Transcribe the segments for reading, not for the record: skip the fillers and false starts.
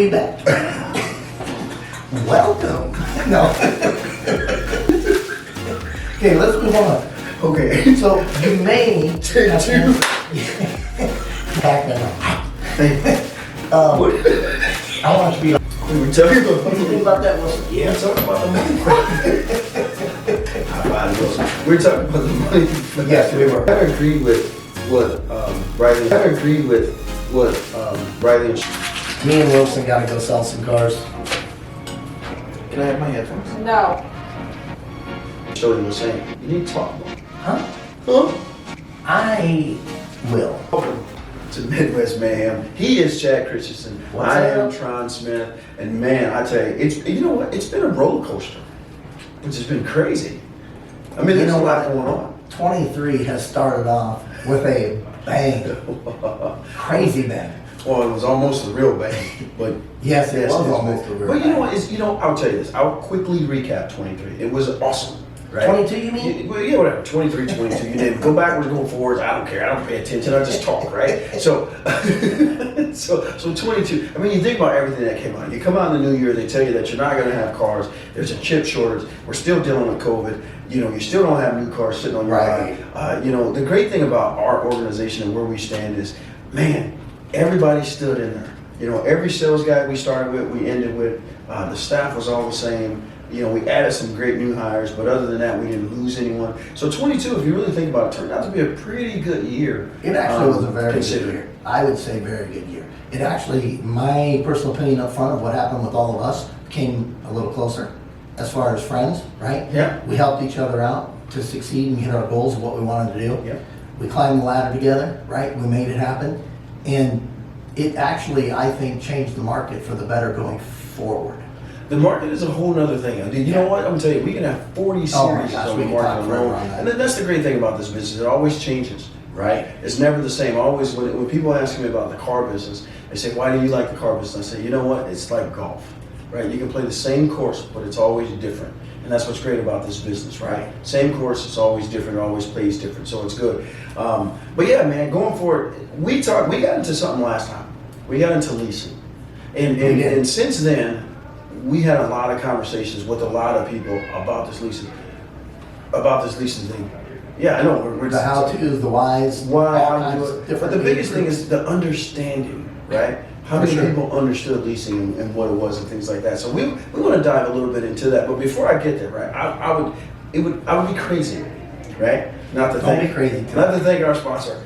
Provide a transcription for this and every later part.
we back. Welcome. No. Okay, let's move on. Okay. So you may Take two. back now. What? I want to be like, We were talking about what do you think about that, Wilson? Yeah, talking about the money. We're talking about the money. Yes, we were. I agree with what Riley. I agree with what Riley and. Me and Wilson got to go sell some cars. Can I have my headphones? No. Shirley was saying, you need to talk more. Huh? Huh? I will. Welcome to Midwest Mayhem. He is Chad Christensen. What's I up? am Tron Smith. And man, I tell you, you know what? It's been a roller coaster, which has been crazy. I mean, there's a lot going on. 23 has started off with a bang. Crazy bang. Well, it was almost a real bang, but Yes, it was it's almost been- a real But you know bang. what? I'll tell you this. I'll quickly recap 23. It was awesome. Right? 22, you mean? Well, yeah, whatever. 23, 22. You did go backwards, go forwards. I don't care. I don't pay attention. I just talk, right? So, so 22. I mean, you think about everything that came out. You come out in the new year, they tell you that you're not going to have cars. There's a chip shortage. We're still dealing with COVID. You know, you still don't have new cars sitting on your Right. lot. You know, the great thing about our organization and where we stand is, man, everybody stood in there. You know, every sales guy we started with, we ended with. The staff was all the same. You know, we added some great new hires, but other than that, we didn't lose anyone. So 22, if you really think about it, turned out to be a pretty good year. It actually was a very good considered. year. I would say very good year. It actually, my personal opinion up front of what happened with all of us came a little closer as far as friends, right? Yeah. We helped each other out to succeed and hit our goals of what we wanted to do. Yeah. We climbed the ladder together, right? We made it happen. And it actually, I think, changed the market for the better going forward. The market is a whole nother thing. You know what? I'm gonna tell you, we can have 40 Oh my series gosh, on we the can talk market forever alone. on that. And that's the great thing about this business. It always changes, right? It's never the same. Always, when people ask me about the car business, they say, why do you like the car business? I say, you know what? It's like golf, right? You can play the same course, but it's always different. And that's what's great about this business, right? Same course, it's always different, it always plays different, so it's good. But yeah, man, going forward, we got into something last time. We got into leasing. And since then, we had a lot of conversations with a lot of people about this leasing thing. Yeah, I know. We're The how-tos, the whys, why, all how kinds you do of it. different But the biggest thing groups. is the understanding, right? How For many sure. people understood leasing and what it was and things like that. So we want to dive a little bit into that. But before I get there, right, I would be crazy, right? Not to Don't thank be crazy. Not to thank our sponsor,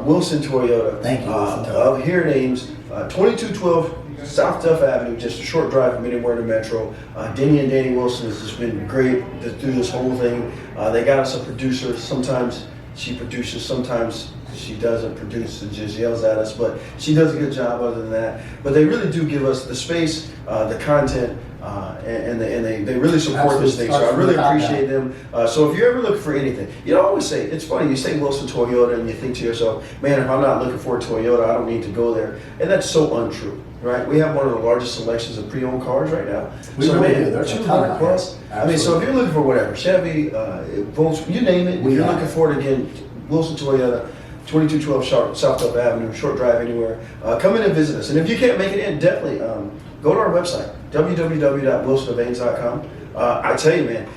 Wilson Toyota. Thank you, Wilson Toyota. Of here in Ames, 2212 South Duff Avenue, just a short drive from anywhere to Metro. Denny and Danny Wilson has just been great through this whole thing. They got us a producer. Sometimes she produces, sometimes she doesn't produce and just yells at us, but she does a good job other than that. But they really do give us the space, the content, and they really support this thing. So I really appreciate them. So if you're ever looking for anything, you know, I always say, it's funny, you say Wilson Toyota and you think to yourself, man, if I'm not looking for a Toyota, I don't need to go there. And that's so untrue. Right, we have one of the largest selections of pre-owned cars right now. We really do. There's a ton 200 out plus. there. I mean, so if you're looking for whatever, Chevy, Volkswagen, you name it. If you're looking for it again, Wilson Toyota, 2212 South Duff Avenue, short drive anywhere. Come in and visit us. And if you can't make it in, definitely go to our website, www.wilsonofains.com. I tell you, man,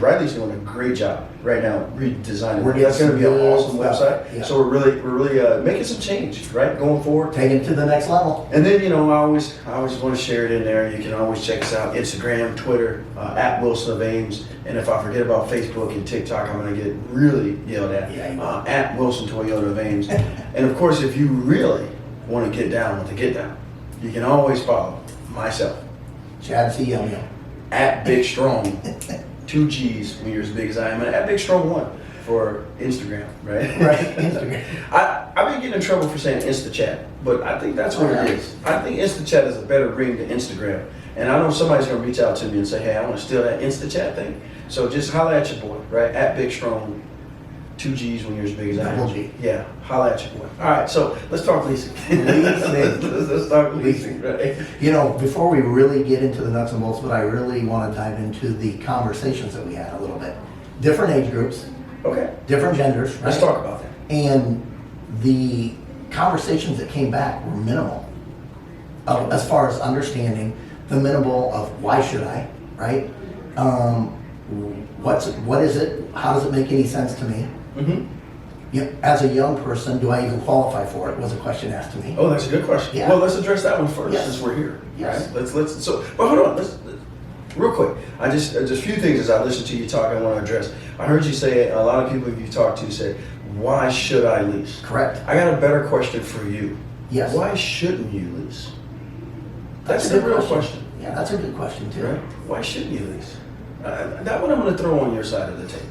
Riley's doing a great job right now redesigning. That's going to be an awesome website. Yeah. So we're really making some change, right, going forward. Take it to the next level. And then, you know, I always want to share it in there. You can always check us out, Instagram, Twitter, at Wilson of Ames. And if I forget about Facebook and TikTok, I'm going to get really yelled at. Yeah, At Wilson Toyota of Ames. And of course, if you really want to get down with the get down, you can always follow myself, Chad C. Yum Yum. at Big Strong, 2 G's when you're as big as I am, and at Big Strong 1 for Instagram, right? Right, Instagram. I've been getting in trouble for saying InstaChat, but I think that's what it is. I think InstaChat is a better ring to Instagram. And I know somebody's going to reach out to me and say, hey, I want to steal that InstaChat thing. So just holla at your boy, right? At Big Strong, 2 G's when you're as big as I am. Double G. Yeah, holla at your boy. All right, so let's talk leasing. let's talk leasing, right? You know, before we really get into the nuts and bolts, but I really want to dive into the conversations that we had a little bit. Different age groups, Okay, different genders, right? let's talk about that. And the conversations that came back were minimal. as far as understanding the minimal of why should I, right? What is it? How does it make any sense to me? As a young person, do I even qualify for it? Was a question asked to me. Oh, that's a good question. Yeah. Well, let's address that one first, Yes. since we're here. Yes. Right? But hold on. Real quick. Just a few things as I listen to you talk, I want to address. I heard you say, a lot of people you talked to say, why should I lease? Correct. I got a better question for you. Yes. Why shouldn't you lease? That's the a good real question. Yeah, that's a good question too. Right? Why shouldn't you lease? That one I'm going to throw on your side of the table.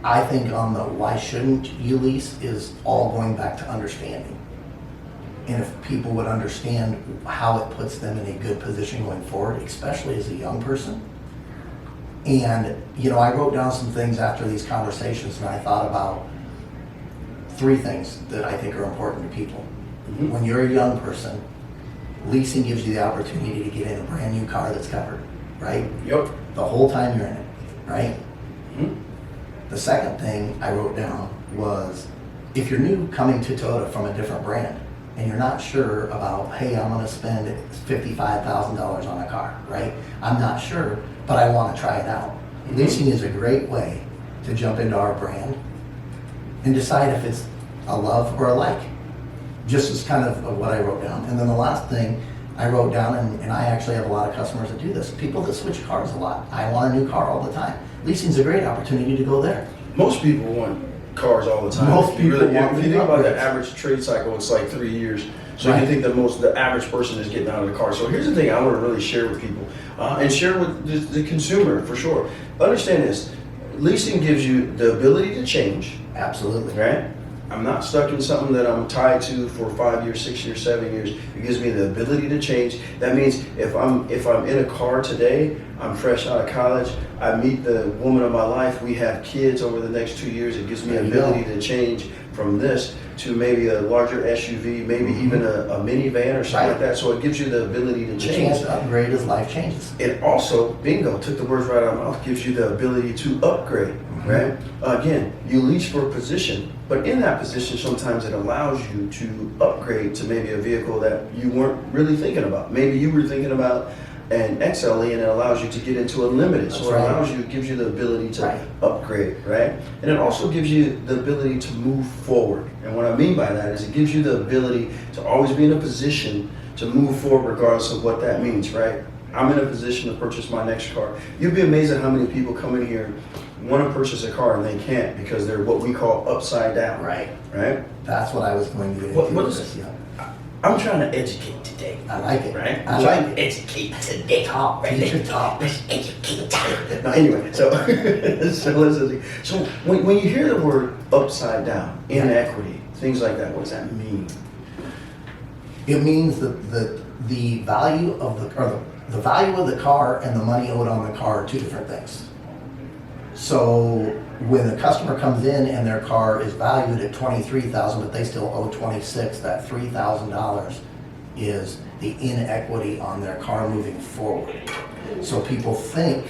I think on the why shouldn't you lease is all going back to understanding. And if people would understand how it puts them in a good position going forward, especially as a young person. And, I wrote down some things after these conversations and I thought about 3 things that I think are important to people. When you're a young person, leasing gives you the opportunity to get in a brand new car that's covered, right? Yep. The whole time you're in it, right? The second thing I wrote down was, if you're new coming to Toyota from a different brand and you're not sure about, hey, I'm gonna spend $55,000 on a car, right? I'm not sure, but I wanna try it out. Leasing is a great way to jump into our brand and decide if it's a love or a like. Just as kind of what I wrote down. And then the last thing I wrote down, and I actually have a lot of customers that do this, people that switch cars a lot. I want a new car all the time. Leasing's a great opportunity to go there. Most people want cars all the time. Most If you people really, want if you think about the upgrades. average trade cycle, it's like 3 years. So Right. you think the average person is getting out of the car. So here's the thing I want to really share with people, and share with the consumer for sure. Understand this: leasing gives you the ability to change. Absolutely. Right? I'm not stuck in something that I'm tied to for 5 years, 6 years, 7 years. It gives me the ability to change. That means if I'm in a car today, I'm fresh out of college, I meet the woman of my life, we have kids over the next 2 years, it gives me There you ability go. to change from this to maybe a larger SUV, maybe even a minivan or something like Right. that. So it gives you the ability to The change. chance to upgrade as life changes. It also, bingo, took the words right out of my mouth, gives you the ability to upgrade, right? Again, you lease for a position, but in that position, sometimes it allows you to upgrade to maybe a vehicle that you weren't really thinking about. Maybe you were thinking about an XLE and it allows you to get into a limited. So That's it right. allows you, gives you the ability to Right. upgrade, right? And it also gives you the ability to move forward. And what I mean by that is it gives you the ability to always be in a position to move forward regardless of what that means, right? I'm in a position to purchase my next car. You'd be amazed at how many people come in here, want to purchase a car and they can't because they're what we call upside down. Right. Right? That's what I was going to get What into. is- with this, yeah. I'm trying to educate today. I like it. Right? I I'm like trying it. to educate today. Top, teacher top. Let's educate. No, anyway, so so when you hear the word upside down, inequity, things like that, what does that mean? It means that the value of the value of the car and the money owed on the car are 2 different things. So when a customer comes in and their car is valued at $23,000, but they still owe $26,000, that $3,000 is the inequity on their car moving forward. So people think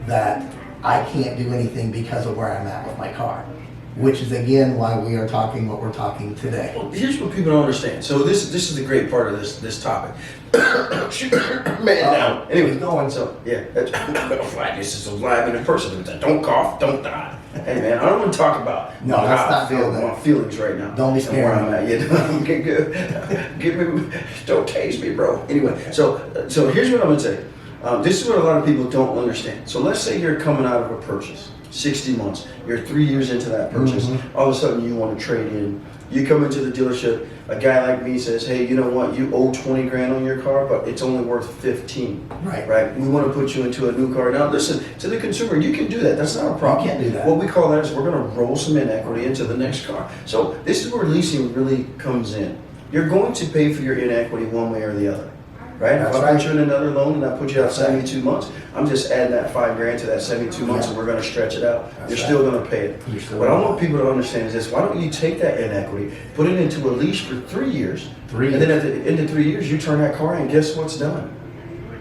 that I can't do anything because of where I'm at with my car, which is again why we are talking what we're talking today. Well, here's what people don't understand. So this is the great part of this topic. Man down. Anyway, going so yeah. This is a live and in person. Don't cough, don't die. Hey man, I don't want to talk about No, how let's I not feel, do that. my feelings right now. Don't be and where scared. I'm at. Yeah, get good. Give me, don't tase me, bro. Anyway, so here's what I'm gonna say. This is what a lot of people don't understand. So let's say you're coming out of a purchase, 60 months. You're 3 years into that purchase. All of a sudden you want to trade in. You come into the dealership. A guy like me says, "Hey, you know what? You owe 20 grand on your car, but it's only worth 15. Right. Right? We want to put you into a new car. Now, listen to the consumer. You can do that. That's not a problem. You can't do that. What we call that is we're going to roll some inequity into the next car. So this is where leasing really comes in. You're going to pay for your inequity one way or the other. Right? That's if I right. put you in another loan and I put you out That's right. 72 months, I'm just adding that 5 grand to that 72 months, Yeah. and we're going to stretch it out. That's You're right. still going to pay it. You're still What I gonna want pay it. people to understand is this: why don't you take that inequity, put it into a lease for 3 years, 3 and then at the end of 3 years, you turn that car in, and guess what's done?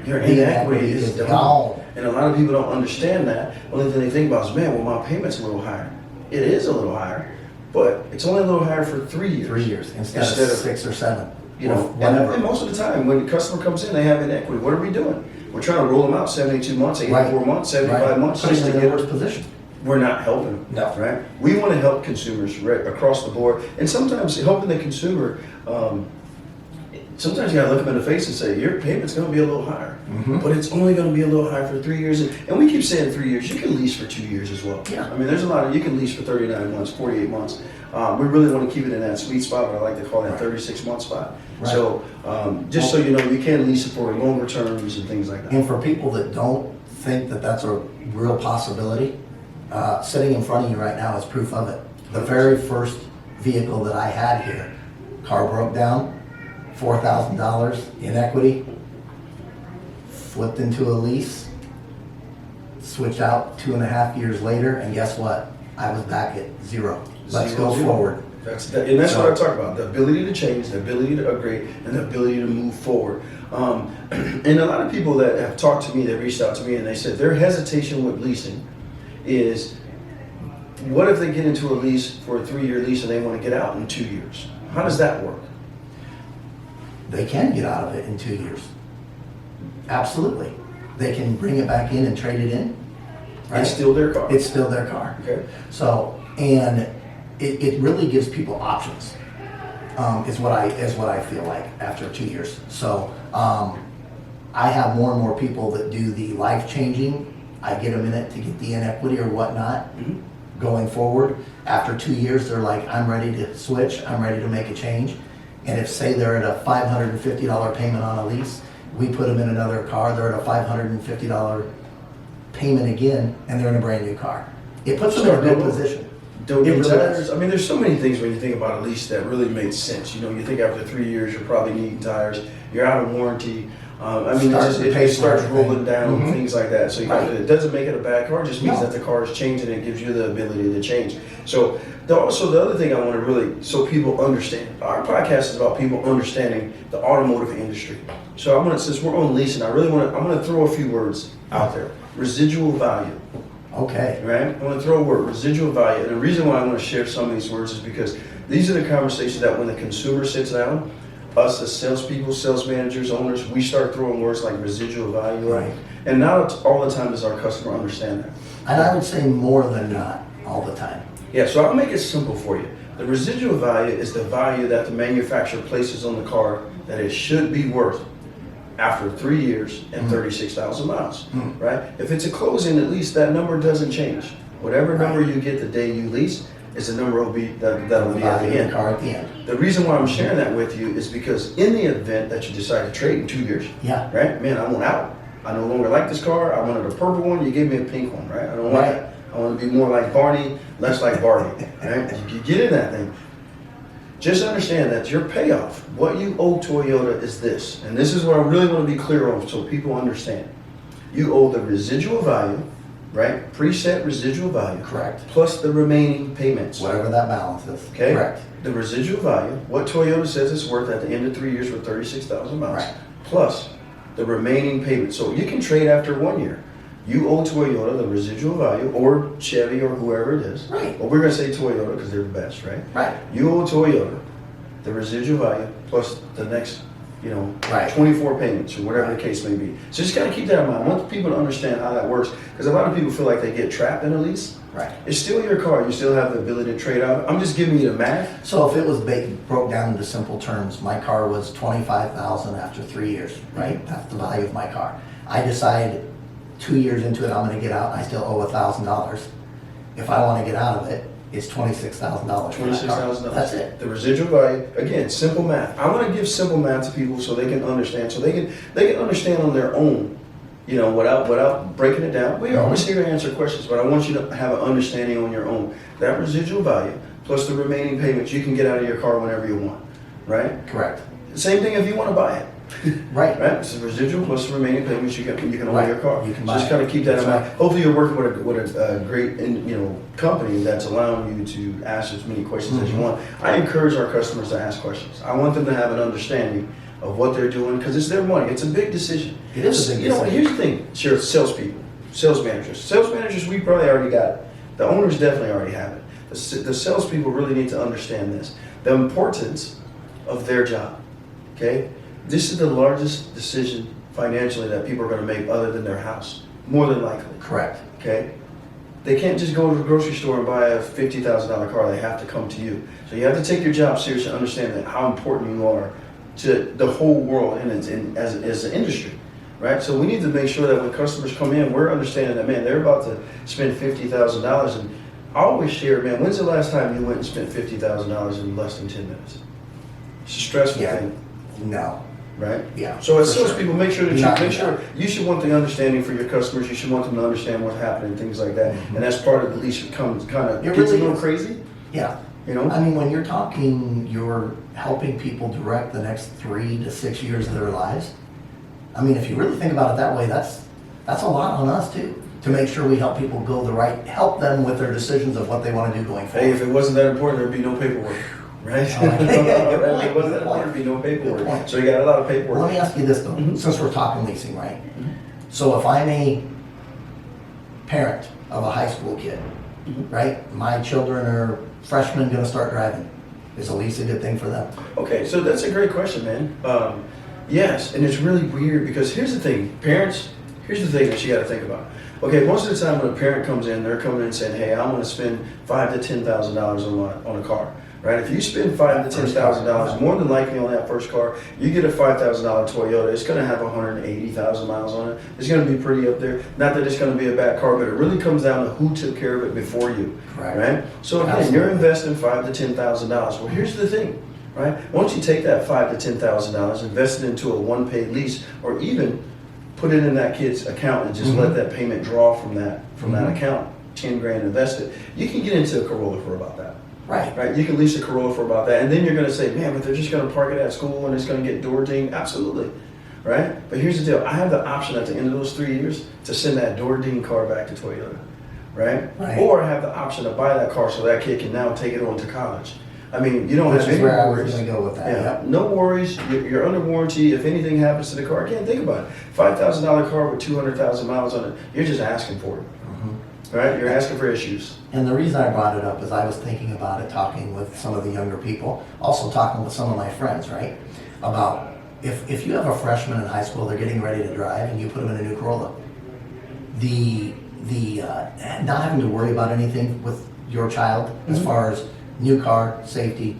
Your The inequity inequity is is done. gone. And a lot of people don't understand that. Only thing they think about is, man, well, my payment's a little higher. It is a little higher, but it's only a little higher for 3 years. 3 years instead of 6 or 7. You know, whatever. and most of the time when the customer comes in, they have an equity. What are we doing? We're trying to roll them out 72 months, 84 months, 75 months. Putting Just them to in get a worse position. We're not helping them, No. right? We want to help consumers right across the board, and sometimes helping the consumer. Sometimes you gotta look them in the face and say, your payment's gonna be a little higher, but it's only gonna be a little higher for 3 years. And we keep saying 3 years, you can lease for 2 years as well. Yeah. I mean, there's a lot of, you can lease for 39 months, 48 months. We really wanna keep it in that sweet spot, but I like to call that 36-month spot. Right. So, just so you know, you can lease it for longer terms and things like that. And for people that don't think that that's a real possibility, sitting in front of you right now is proof of it. The very first vehicle that I had here, car broke down, $4,000 in equity, flipped into a lease, switched out 2.5 years later, and guess what? I was back at zero. Let's go forward. That's what I talk about, the ability to change, the ability to upgrade, and the ability to move forward. And a lot of people that have talked to me, they reached out to me and they said their hesitation with leasing is, what if they get into a lease for a 3-year lease and they want to get out in 2 years? How does that work? They can get out of it in 2 years. Absolutely. They can bring it back in and trade it in. Right? It's still their car. It's still their car. Okay. So, and it really gives people options. Is what I feel like after 2 years. So I have more and more people that do the life changing. I get them in it to get the inequity or whatnot. Going forward, after 2 years, they're like, I'm ready to switch. I'm ready to make a change. And if say they're at a $550 payment on a lease, we put them in another car. They're at a $550 payment again, and they're in a brand new car. It puts them in a good position. Don't It need really tires. does. I mean, there's so many things when you think about a lease that really makes sense. You know, you think after 3 years, you're probably needing tires. You're out of warranty. I mean, Starts to pay it starts for everything. rolling down, things like that. So it doesn't make it a bad car. It just means No. that the car is changing and it gives you the ability to change. So the other thing I want to really, so people understand, our podcast is about people understanding the automotive industry. So since we're on leasing, I'm going to throw a few words out there. Residual value. Okay. Right? I want to throw a word, residual value. And the reason why I want to share some of these words is because these are the conversations that when the consumer sits down, us as salespeople, sales managers, owners, we start throwing words like residual value. Right. And not all the time does our customer understand that. And I would say more than not all the time. Yeah, so I'll make it simple for you. The residual value is the value that the manufacturer places on the car that it should be worth after 3 years and 36,000 miles, right? If it's a closing, at least that number doesn't change. Whatever number you get the day you lease is the number that'll be at the end. Car at the end. The reason why I'm sharing that with you is because in the event that you decide to trade in 2 years, Yeah. right? Man, I want out. I no longer like this car. I wanted a purple one. You gave me a pink one, right? I don't want it. I want to be more like Barney, less like Barbie, right? You get in that thing. Just understand that your payoff, what you owe Toyota is this. And this is what I really want to be clear on so people understand. You owe the residual value, right? Preset residual value. Correct. Plus the remaining payments. Whatever that balance is. Okay? Correct. The residual value, what Toyota says it's worth at the end of 3 years with 36,000 miles. Right. Plus the remaining payments. So you can trade after 1 year. You owe Toyota the residual value, or Chevy, or whoever it is. Right. But we're going to say Toyota because they're the best, right? Right. You owe Toyota the residual value plus the next, Right. 24 payments or whatever the case may be. So just got to keep that in mind. I want people to understand how that works because a lot of people feel like they get trapped in a lease. Right. It's still your car. You still have the ability to trade out. I'm just giving you the math. So if it was broke down into simple terms, my car was $25,000 after 3 years, right? That's the value of my car. I decide 2 years into it, I'm going to get out. I still owe $1,000. If I want to get out of it, it's $26,000. $26,000. That's it. The residual value, again, simple math. I want to give simple math to people so they can understand, so they can understand on their own, without breaking it down. We're always here to answer questions, but I want you to have an understanding on your own. That residual value plus the remaining payments, you can get out of your car whenever you want, right? Correct. Same thing if you want to buy it. Right. Right? It's the residual plus the remaining payments you can own Right. your car. You can So buy just it. kind of keep that in That's mind. right. Hopefully you're working with a great company that's allowing you to ask as many questions as you want. I encourage our customers to ask questions. I want them to have an understanding of what they're doing because it's their money. It's a big decision. It is a big decision. Here's the thing, salespeople, sales managers. Sales managers, we probably already got it. The owners definitely already have it. The salespeople really need to understand this. The importance of their job. okay? This is the largest decision financially that people are going to make other than their house, more than likely. Correct. Okay? They can't just go to the grocery store and buy a $50,000 car. They have to come to you. So you have to take your job seriously and understand that how important you are to the whole world and as an industry, right? So we need to make sure that when customers come in, we're understanding that, man, they're about to spend $50,000. And I always share, man, when's the last time you went and spent $50,000 in less than 10 minutes? It's a stressful thing. No. Right? Yeah. So as salespeople, make sure that you should want the understanding for your customers. You should want them to understand what's happening, things like that. Mm-hmm. And that's part of the lease comes kind of It gets really a little is. crazy. Yeah. You know? I mean, when you're talking, you're helping people direct the next 3 to 6 years of their lives. I mean, if you really think about it that way, that's a lot on us too, to make sure we help people help them with their decisions of what they want to do going forward. Hey, if it wasn't that important, there'd be no paperwork. Right? Good point. If it wasn't that important, there'd be no Good paperwork. point. So you got a lot of paperwork. Well, let me ask you this though, Mhm. since we're talking leasing, right? Mhm. So if I'm a parent of a high school kid, right? My children are freshmen going to start driving. Is a lease a good thing for them? Okay, so that's a great question, man. Yes, and it's really weird because here's the thing, parents, here's the thing that you got to think about. Okay, most of the time when a parent comes in, they're coming in saying, hey, I'm going to spend $5,000 to $10,000 on a car, right? If you spend $5,000 to $10,000, more than likely on that first car, you get a $5,000 Toyota. It's going to have 180,000 miles on it. It's going to be pretty up there. Not that it's going to be a bad car, but it really comes down to who took care of it before you, right? So again, you're investing $5,000 to $10,000. Well, here's the thing. Right? Once you take that $5,000 to $10,000, invest it into a one-pay lease, or even put it in that kid's account and just let that payment draw from that account, 10 grand invested, you can get into a Corolla for about that. Right? You can lease a Corolla for about that, and then you're going to say, man, but they're just going to park it at school and it's going to get door dinged. Absolutely. Right? But here's the deal: I have the option at the end of those 3 years to send that door dinged car back to Toyota. Right? Or I have the option to buy that car so that kid can now take it on to college. I mean, you don't have any where worries. I was going to go with that. Yeah, Yep. no worries. You're under warranty. If anything happens to the car, again, think about it. $5,000 car with 200,000 miles on it. You're just asking for it, right? You're asking for issues. And the reason I brought it up is I was thinking about it, talking with some of the younger people, also talking with some of my friends, right? About if you have a freshman in high school, they're getting ready to drive, and you put them in a new Corolla, the not having to worry about anything with your child as far as new car, safety,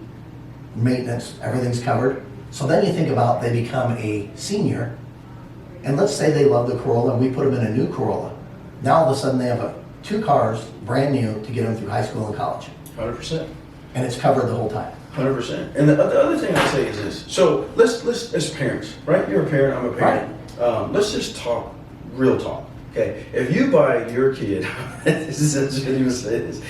maintenance, everything's covered. So then you think about they become a senior, and let's say they love the Corolla and we put them in a new Corolla. Now all of a sudden they have 2 cars, brand new, to get them through high school and college. 100%. And it's covered the whole time. 100%. And the other thing I'd say is this. So let's as parents, right? You're a parent, I'm a parent. Let's just talk real talk. Okay, if you buy your kid, this is what you would say this.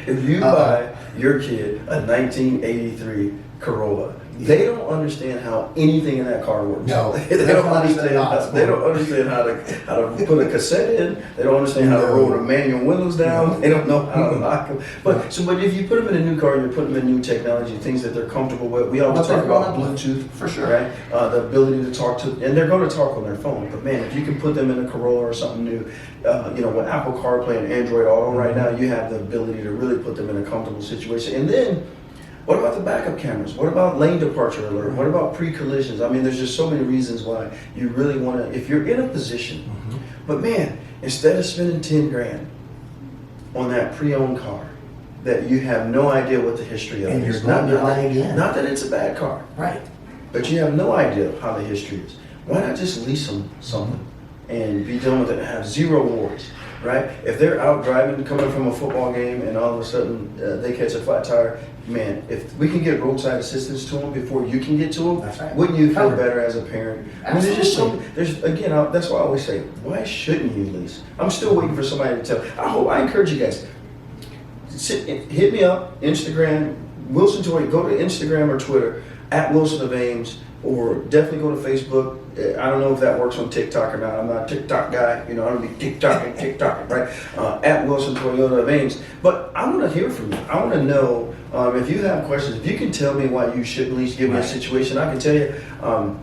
If you buy your kid a 1983 Corolla, they don't understand how anything in that car works. No, they don't understand. They don't understand how to put a cassette in. They don't understand how to roll the manual windows down. They don't know how to lock them. But if you put them in a new car and you're putting them in new technology, things that they're comfortable with, we always talk about Bluetooth, for sure, right? The ability to talk to, and they're going to talk on their phone. But man, if you can put them in a Corolla or something new, with Apple CarPlay and Android Auto right now, you have the ability to really put them in a comfortable situation. And then, what about the backup cameras? What about lane departure alert? What about pre-collisions? I mean, there's just so many reasons why you really want to, if you're in a position, but man, instead of spending 10 grand on that pre-owned car that you have no idea what the history of And is. you're going to buy again. Not that it's a bad car. Right. But you have no idea how the history is. Why not just lease them something and be done with it and have zero worries, right? If they're out driving, coming from a football game, and all of a sudden they catch a flat tire, man, if we can get roadside assistance to them before you can get to them, That's right. wouldn't you feel better as a parent? I mean, that's why I always say, why shouldn't you lease? I'm still waiting for somebody to tell. I encourage you guys, hit me up, Instagram, Wilson Toy, go to Instagram or Twitter, at Wilson of Ames, or definitely go to Facebook. I don't know if that works on TikTok or not. I'm not a TikTok guy. I don't be TikToking, right? At Wilson Toyota of Ames. But I want to hear from you. I want to know if you have questions. If you can tell me why you should at least give me a situation, I can tell you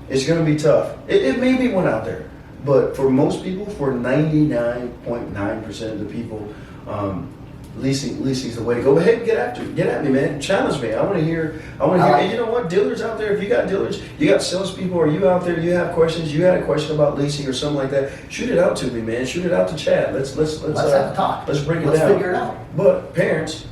it's going to be tough. It may be one out there. But for most people, for 99.9% of the people, Leasing's the way to go. But hey, get at me, man. Challenge me. I want to hear. And you know what, dealers out there, if you got dealers, you got salespeople, or you out there, you have questions. You had a question about leasing or something like that. Shoot it out to me, man. Shoot it out to Chad. Let's have a talk. Let's break it Let's down. figure it out. But parents,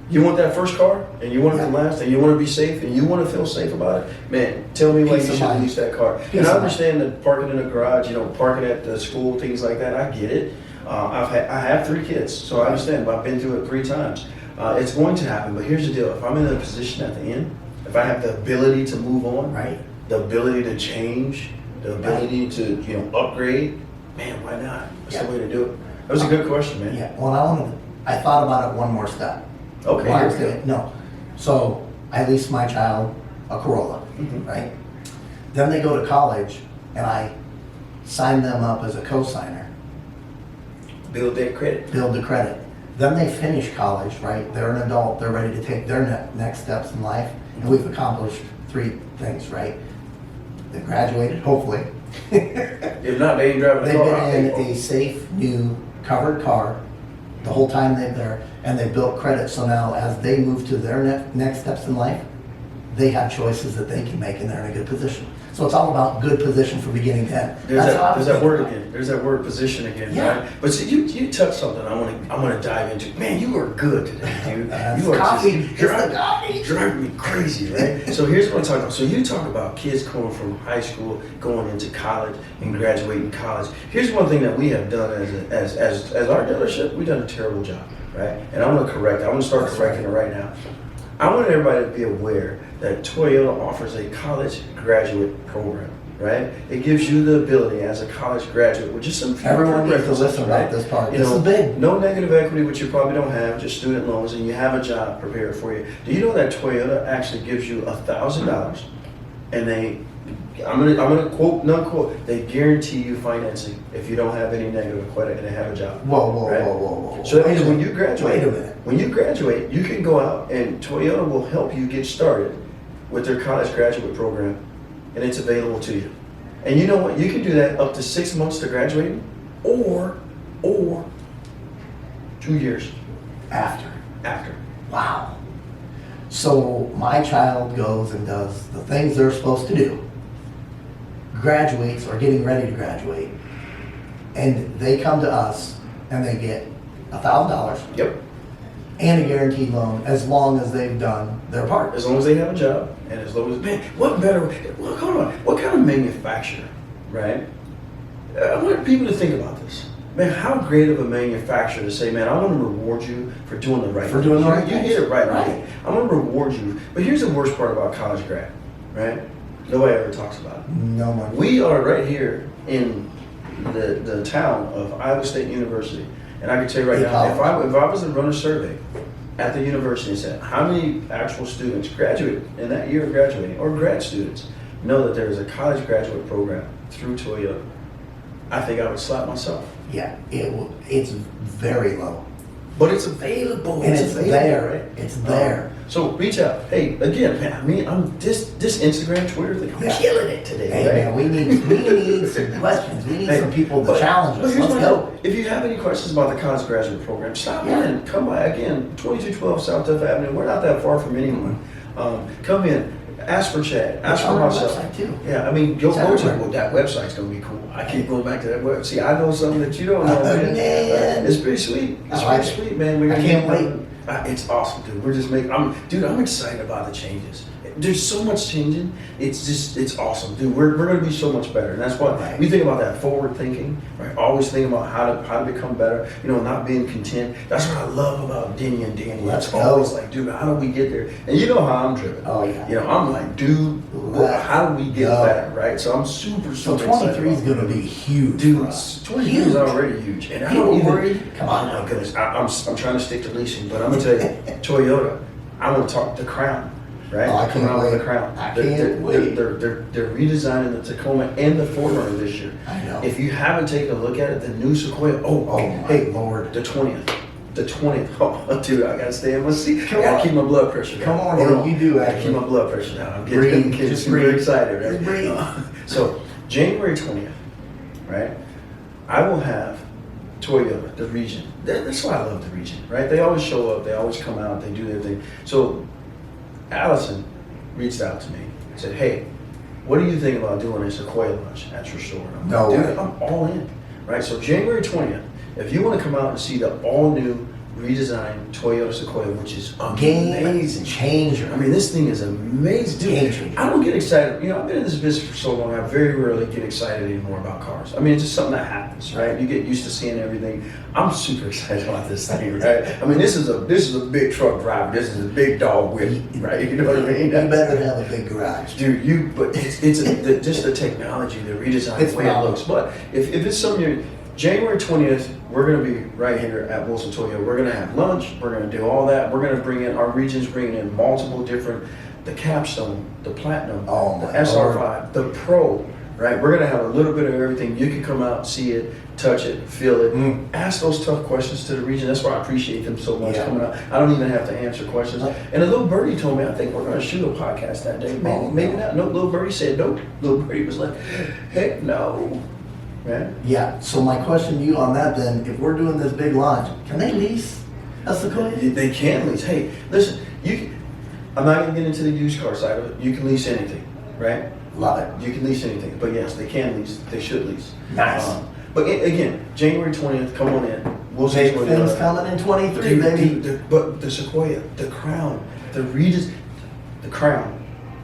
you want that first car, and you want it to last, and you want to be safe, and you want to feel safe about it, man, tell me why you should lease that car. And I understand that parking in the garage, parking at the school, things like that, I get it. I have 3 kids, so I understand, but I've been through it 3 times. It's going to happen, but here's the deal. If I'm in a position at the end, if I have the ability to move on, Right. the ability to change, the ability to, upgrade, man, why not? That's the way to do it. That was a good question, man. Yeah, well, I thought about it one more step. Okay, Why here is we go. it- No. So I leased my child a Corolla, right? Then they go to college and I sign them up as a co-signer, Build that credit. build the credit. Then they finish college, right? They're an adult, they're ready to take their next steps in life. And we've accomplished 3 things, right? They graduated, hopefully. If not, they ain't driving the They've car. been in a safe, new, covered car the whole time they're there, and they built credit. So now, as they move to their next steps in life, they have choices that they can make, and they're in a good position. So it's all about good position from beginning to end. There's that word again. There's that word position again, Yeah. right? But see, you touched something I want to dive into. Man, you are good today, dude. You are coffee. just It's the coffee. driving me crazy, right? So here's what I'm talking about. So you talk about kids coming from high school, going into college, and graduating college. Here's one thing that we have done as our dealership. We've done a terrible job, right? And I'm going to correct it. I'm going to start correcting it right now. I want everybody to be aware that Toyota offers a college graduate program, right? It gives you the ability as a college graduate with just some Everyone needs to prerequisites, listen about this part. This is big. No negative equity, which you probably don't have, just student loans, and you have a job prepared for you. Do you know that Toyota actually gives you $1,000, and I'm gonna quote, non-quote, they guarantee you financing if you don't have any negative credit and they have a job. Whoa. So that means when you graduate, Wait a minute. when you graduate, you can go out and Toyota will help you get started with their college graduate program, and it's available to you. And you know what? You can do that up to 6 months to graduating, or 2 years After. after. Wow. So my child goes and does the things they're supposed to do, graduates or getting ready to graduate, and they come to us and they get $1,000 Yep. and a guaranteed loan as long as they've done their part. As long as they have a job, and as long as, man, what better, look, hold on, what kind of manufacturer, right? I want people to think about this. Man, how great of a manufacturer to say, man, I want to reward you for doing the right thing. For doing the right You thing. hit it right. Right. I'm going to reward you. But here's the worst part about college grad, right? Nobody ever talks about it. No money. We are right here in the town of Iowa State University. And I can tell you right now, if I was to run a survey at the university and said, how many actual students graduated in that year of graduating, or grad students, know that there is a college graduate program through Toyota, I think I would slap myself. Yeah, it's very low. But it's available. And it's available, there. right? It's there. So reach out. Hey, again, man, I'm this Instagram, Twitter thing, I'm killing it today. Hey right? man, we need some questions. We need some people to challenge us. here's Let's my go. deal. If you have any questions about the college graduate program, stop Yeah. in. Come by again, 2212 South Duff Avenue. We're not that far from anyone. Come in. Ask for Chad. Ask It's for on our myself. website, too. Yeah, I mean, go It's to everywhere. well, that website's gonna be cool. I keep going back to that website. See, I know something that you don't know, man. Man. It's pretty sweet. It's I like pretty it. sweet, man. We're I gonna can't get- wait. It's awesome, dude. We're just making. I'm excited about the changes. There's so much changing. It's awesome, dude. We're going to be so much better, and that's why Right. we think about that forward thinking, right? Always thinking about how to become better. Not being content. That's what I love about Denny and Danny. Let's It's go. always like, dude, how do we get there? And you know how I'm driven. Oh, yeah. I'm like, dude, how do we get go. better, right? So I'm super So excited. 23 is about going to it. be huge Dude, for us. 23 is already huge, and I People don't even. worried? Come on Oh now. my goodness, I'm trying to stick to leasing, but I'm gonna tell you, Toyota. I want to talk the Crown, right? Oh, I Coming can't out with wait. the Crown. I They're- can't they're, wait. They're redesigning the Tacoma and the 4Runner this year. I know. If you haven't taken a look at it, the new Sequoia. Oh, Hey, Lord. the 20th. The 20th. Oh, dude, I gotta stay in my seat. Come I gotta on. keep my blood pressure down. Come on, Hold man, you do, I gotta actually. keep my blood pressure down. I'm Breathe, getting just super breathe. excited, right? Just breathe. So January 20th, right? I will have Toyota, the region. That's why I love the region, right? They always show up, they always come out, they do their thing. So Allison reached out to me and said, hey, what do you think about doing a Sequoia lunch at your store? And I'm No like, way. dude, I'm all in, right? So January 20th, if you want to come out and see the all-new redesigned Toyota Sequoia, which is Game amazing. changer. I mean, this thing is amazing. Game Dude, changer. I don't get excited. You know, I've been in this business for so long, I very rarely get excited anymore about cars. I mean, it's just something that happens, right? You get used to seeing everything. I'm super excited about this thing, right? I mean, this is a big truck driver. This is a big dog whip, right? You know what I mean? You better have a big garage. Dude, but it's just the technology, the redesign, It's the way it phenomenal. looks. But if it's something you're, January 20th, we're going to be right here at Wilson Toyota. We're going to have lunch. We're going to do all that. We're going to bring in, our region's bringing in multiple different, the Capstone, the Platinum, Oh the my SR5, the Pro, right? We're going to have a little bit of everything. You can come out, see it, touch it, feel it. Ask those tough questions to the region. That's why I appreciate them so much Yeah. coming out. I don't even have to answer questions. And a little birdie told me, I think we're going to shoot a podcast that day. Maybe not. No, little birdie said no. Little birdie was like, heck no. Man. Yeah, so my question to you on that then, if we're doing this big launch, can they lease a Sequoia? They can lease. Hey, listen, I'm not going to get into the used car side of it. You can lease anything, right? Love it. You can lease anything. But yes, they can lease. They should lease. Nice. But again, January 20th, come on in. We'll see Big things coming in 23, baby. But the Sequoia, the Crown, the Crown.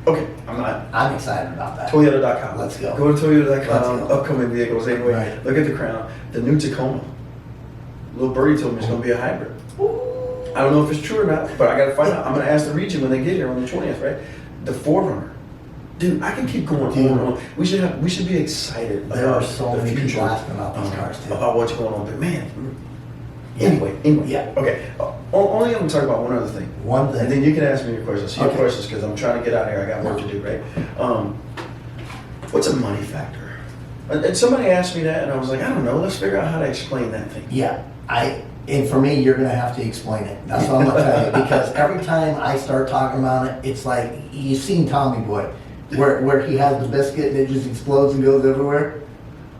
Okay, I'm excited about that. Toyota.com. Let's go. Go to Toyota.com, Let's go. upcoming vehicles. Anyway, Right. look at the Crown. The new Tacoma. Little birdie told me it's going to be a hybrid. I don't know if it's true or not, but I got to find out. I'm going to ask the region when they get here on the 20th, right? The 4Runner. Dude, I can keep going on and on. We should be excited There about are so the many future, people asking about these cars too. about what's going on. But man, Yeah. anyway. Yeah. Okay. Only I'm going to talk about one other thing. One And thing. then you can ask me your questions. See your Okay. questions because I'm trying to get out of here. I got work to do, right? What's a money factor? And somebody asked me that, and I was like, I don't know. Let's figure out how to explain that thing. Yeah, and for me, you're gonna have to explain it. That's what I'm gonna tell you, because every time I start talking about it, it's like, you've seen Tommy Boy, where he has the biscuit and it just explodes and goes everywhere.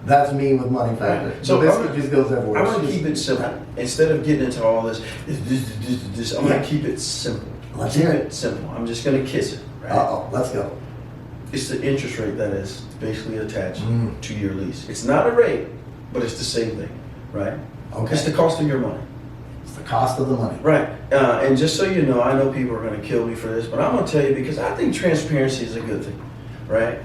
That's me with money factor. So The biscuit just goes everywhere. I want to It's keep just- it simple. Instead of getting into all this, I'm Yeah. going to keep it simple. Let's Keep hear it it. simple. I'm just going to kiss it, right? Uh-oh, let's go. It's the interest rate that is basically attached Mm. to your lease. It's not a rate, but it's the same thing, right? Okay. It's the cost of your money. It's the cost of the money. Right. And just so you know, I know people are going to kill me for this, but I'm going to tell you because I think transparency is a good thing, right?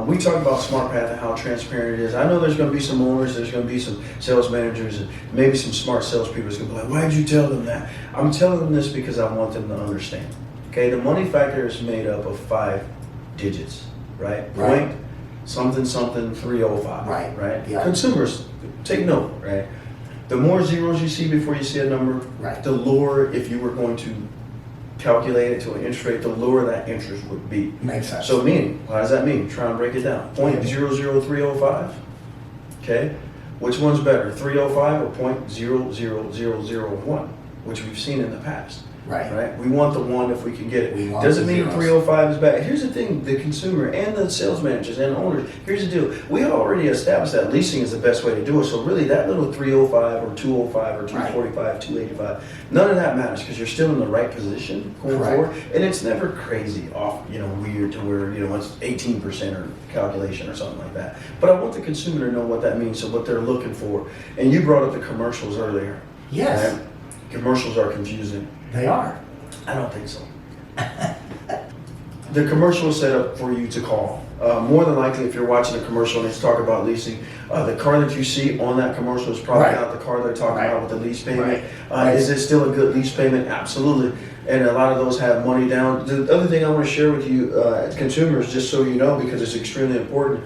We talk about SmartPath and how transparent it is. I know there's going to be some owners, there's going to be some sales managers, and maybe some smart salespeople that's going to be like, why did you tell them that? I'm telling them this because I want them to understand. Okay, the money factor is made up of 5 digits, right? Right. Point something something 305. Right. Right. Yeah. Consumers, take note, right? The more zeros you see before you see a number, Right. the lower, if you were going to calculate it to an interest rate, the lower that interest would be. Makes sense. So meaning, what does that mean? Try and break it down. 0.00305. Okay? Which one's better, 305 or 0.00001, which we've seen in the past. Right. Right? We want the one if we can get We it. want Doesn't the mean zeros. 305 is bad. Here's the thing, the consumer and the sales managers and owners, here's the deal. We already established that leasing is the best way to do it. So really that little 305 or 205 or 245, 285, none of that matters because you're still in the right position going Correct. forward. And it's never crazy off, weird to where, it's 18% or calculation or something like that. But I want the consumer to know what that means, so what they're looking for. And you brought up the commercials earlier. Yes, Right? Commercials are confusing. they are. I don't think so. The commercial is set up for you to call. More than likely, if you're watching a commercial and it's talking about leasing, the car that you see on that commercial is probably Right. not the car they're talking Right. about with the lease payment. Right. Is it still a good lease payment? Absolutely. And a lot of those have money down. The other thing I want to share with you, consumers, just so you know, because it's extremely important,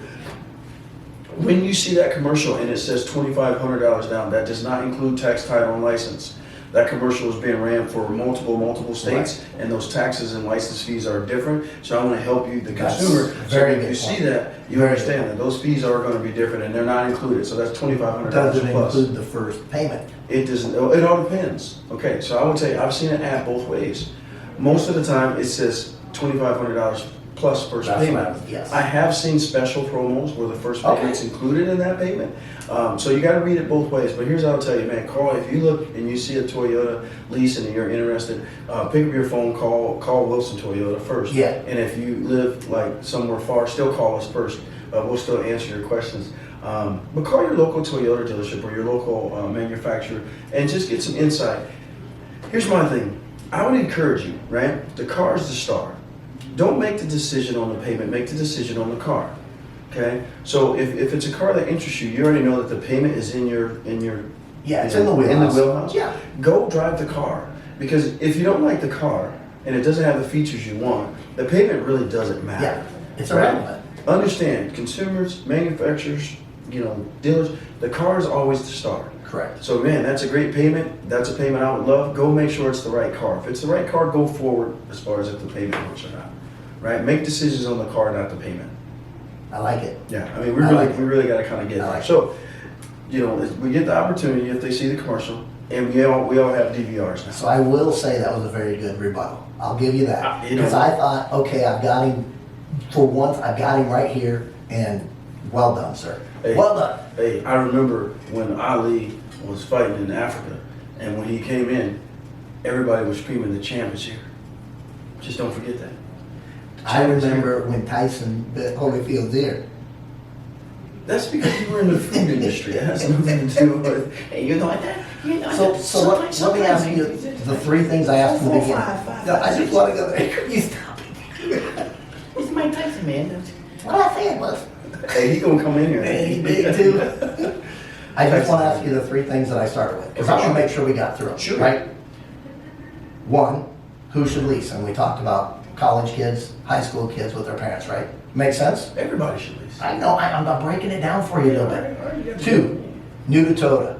when you see that commercial and it says $2,500 down, that does not include tax, title, and license. That commercial is being ran for multiple states, and those taxes and license fees are different. So I want to help you, the That's consumer, so very when you good see point. that, you Very understand good. that those fees are going to be different, and they're not included. So that's $2,500 Doesn't plus. include the first payment. It doesn't. It all depends. Okay, so I would say I've seen an ad both ways. Most of the time, it says $2,500 plus first That's payment. what yes. I have seen special promos where the first Okay. payment's included in that payment. So you got to read it both ways. But here's what I'll tell you, man. Carl, if you look and you see a Toyota lease and you're interested, pick up your phone, call Wilson Toyota first. Yeah. And if you live like somewhere far, still call us first. We'll still answer your questions. But call your local Toyota dealership or your local manufacturer and just get some insight. Here's my thing. I would encourage you, right? The car is the star. Don't make the decision on the payment, make the decision on the car. Okay? So if it's a car that interests you, you already know that the payment is in your Yeah, it's in the wheelhouse. In the wheelhouse. Yeah. Go drive the car. Because if you don't like the car and it doesn't have the features you want, the payment really doesn't matter. Yeah, it's Right? irrelevant. Understand, consumers, manufacturers, dealers, the car is always the star. Correct. So man, that's a great payment. That's a payment I would love. Go make sure it's the right car. If it's the right car, go forward as far as if the payment works or not. Right? Make decisions on the car, not the payment. I like it. Yeah, I mean, we I really, like it. we really got to kind of get I there. like it. So, we get the opportunity if they see the commercial, and we all have DVRs now. So I will say that was a very good rebuttal. I'll give you that. You know- Because I thought, okay, I've got him, for once, I've got him right here, and well done, sir. Hey. Well done. Hey, I remember when Ali was fighting in Africa, and when he came in, everybody was screaming, "The champ is here." Just don't forget that. The I champ is here. remember when Tyson bit Holyfield's ear. That's because you were in the food industry. It has nothing to do with. Hey, you know what that? You know So, that. so let me ask you the three things I asked in the Four, beginning. five, five, No, I six. just want to go there. You stop. It's Mike Tyson, man. What I said was. Hey, he gonna come in here. And he did too. I just want to ask you the three things that I started with, because I want to make sure we got through them, Sure. right? One, who should lease? And we talked about college kids, high school kids with their parents, right? Make sense? Everybody should lease. I know, I'm breaking it down for you a little bit. Two, new to Toyota.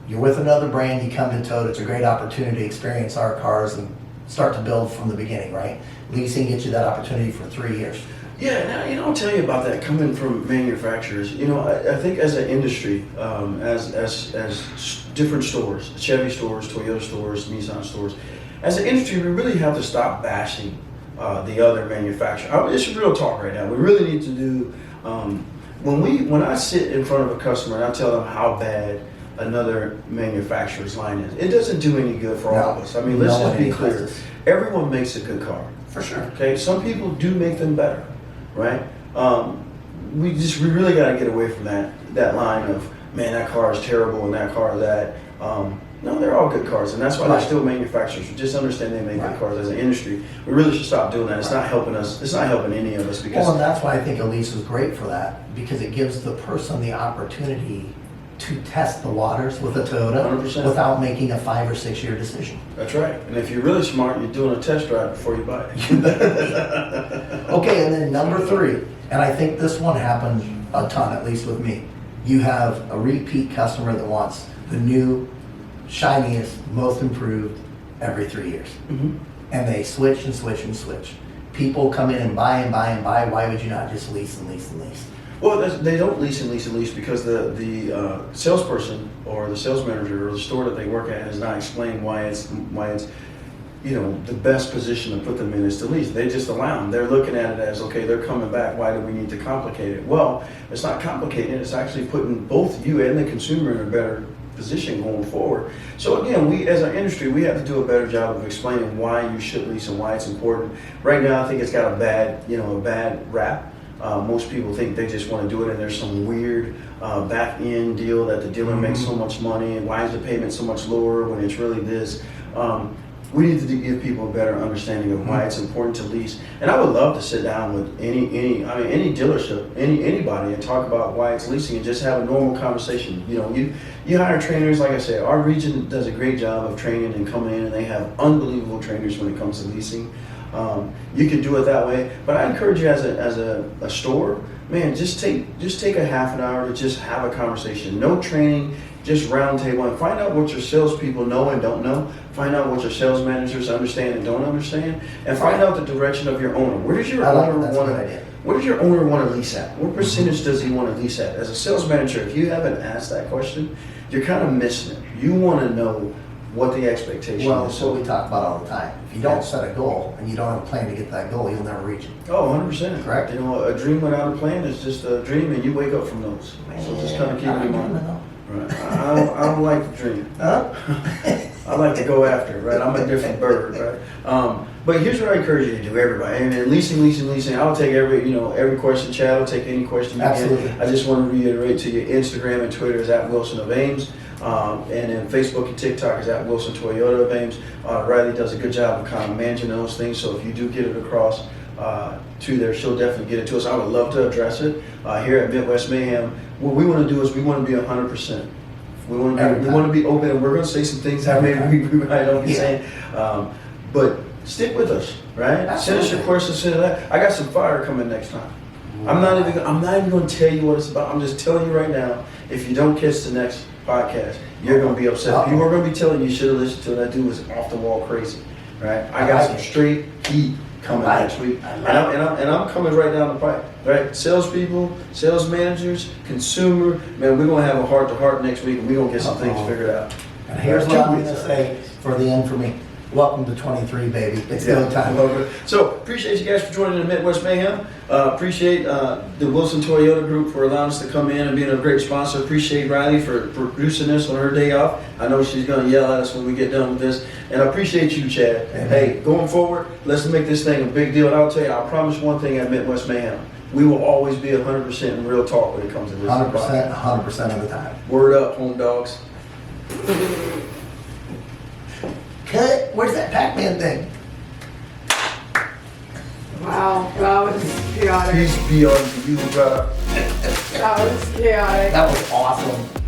You're with another brand, you come to Toyota, it's a great opportunity to experience our cars and start to build from the beginning, right? Leasing gets you that opportunity for 3 years. Yeah, now, I'll tell you about that coming from manufacturers. I think as an industry, as different stores, Chevy stores, Toyota stores, Nissan stores, as an industry, we really have to stop bashing the other manufacturer. It's real talk right now. We really need to do, when I sit in front of a customer and I tell them how bad another manufacturer's line is, it doesn't do any good for all of us. I mean, let's No just be one clear. does. Everyone makes a good car. For sure. Okay, some people do make them better, right? We really got to get away from that line of, man, that car is terrible and that car is that. No, they're all good cars, and that's why they're Right. still manufacturers. Just understand they make Right. good cars as an industry. We really should stop doing that. It's Right. not helping us. It's not helping any of us because Well, and that's why I think a lease is great for that, because it gives the person the opportunity to test the waters with a Toyota 100%. without making a 5 or 6 year decision. that's right. And if you're really smart, you're doing a test drive before you buy it. Okay, and then number three, and I think this one happens a ton, at least with me. You have a repeat customer that wants the new, shiniest, most improved every 3 years. Mhm. And they switch and switch and switch. People come in and buy and buy and buy. Why would you not just lease and lease and lease? Well, they don't lease and lease and lease because the salesperson or the sales manager or the store that they work at has not explained why it's the best position to put them in is to lease. They just allow them. They're looking at it as, okay, they're coming back. Why do we need to complicate it? Well, it's not complicated. It's actually putting both you and the consumer in a better position going forward. So again, we as an industry, we have to do a better job of explaining why you should lease and why it's important. Right now, I think it's got a bad rap. Most people think they just want to do it, and there's some weird back end deal that the dealer makes so much money, and why is the payment so much lower when it's really this? We need to give people a better understanding of why it's important to lease. And I would love to sit down with any dealership, anybody, and talk about why it's leasing and just have a normal conversation. You hire trainers, like I said, our region does a great job of training and coming in, and they have unbelievable trainers when it comes to leasing. You can do it that way, but I encourage you as a store, man, just take a half an hour to just have a conversation. No training, just round table and find out what your salespeople know and don't know. Find out what your sales managers understand and don't understand, and find out the direction of your owner. Where does your I like it. owner That's a want good to? idea. What does your owner want to lease at? What percentage does he want to lease at? As a sales manager, if you haven't asked that question, you're kind of missing it. You want to know what the expectation Well, is. it's what we talk about all the time. If you don't set a goal and you don't have a plan to get that goal, you'll never reach it. Oh, 100%. Correct. You know, a dream without a plan is just a dream, and you wake up from those. So just kind of keep it in mind. Right. I don't like to dream. Huh? I like to go after it, right? I'm a different bird, right? But here's what I encourage you to do, everybody. And leasing. I'll take every question, Chad. I'll take any question you Absolutely. get. I just want to reiterate to you, Instagram and Twitter is at Wilson of Ames. And then Facebook and TikTok is at Wilson Toyota of Ames. Riley does a good job of kind of managing those things. So if you do get it across to there, she'll definitely get it to us. I would love to address it. Here at Midwest Mayhem, what we want to do is we want to be 100%. We want to be open, and we're going to say some things that maybe we might not be saying. But stick with us, right? Absolutely. Send us your questions. Send that. I got some fire coming next time. I'm not even going to tell you what it's about. I'm just telling you right now. If you don't catch the next podcast, you're going to be upset. People are going to be telling you should have listened to it. That dude was off the wall crazy, right? I got some straight heat coming next week, and I'm coming right down the pipe, right? Salespeople, sales managers, consumer, man, we're gonna have a heart to heart next week, and we're gonna get some things figured out. And here's what I'm gonna say for the end for me. Welcome to 23, baby. It's go time. So appreciate you guys for joining the Midwest Mayhem. Appreciate the Wilson Toyota Group for allowing us to come in and being a great sponsor. Appreciate Riley for producing this on her day off. I know she's gonna yell at us when we get done with this. And I appreciate you, Chad. Amen. Hey, going forward, let's make this thing a big deal. And I'll tell you, I promise one thing at Midwest Mayhem. We will always be 100% in real talk when it comes to this. 100% of the time. Word up, home dogs. Cut. Where's that Pac-Man thing? Wow, that was chaotic. Peace be unto you, brother. That was chaotic. That was awesome.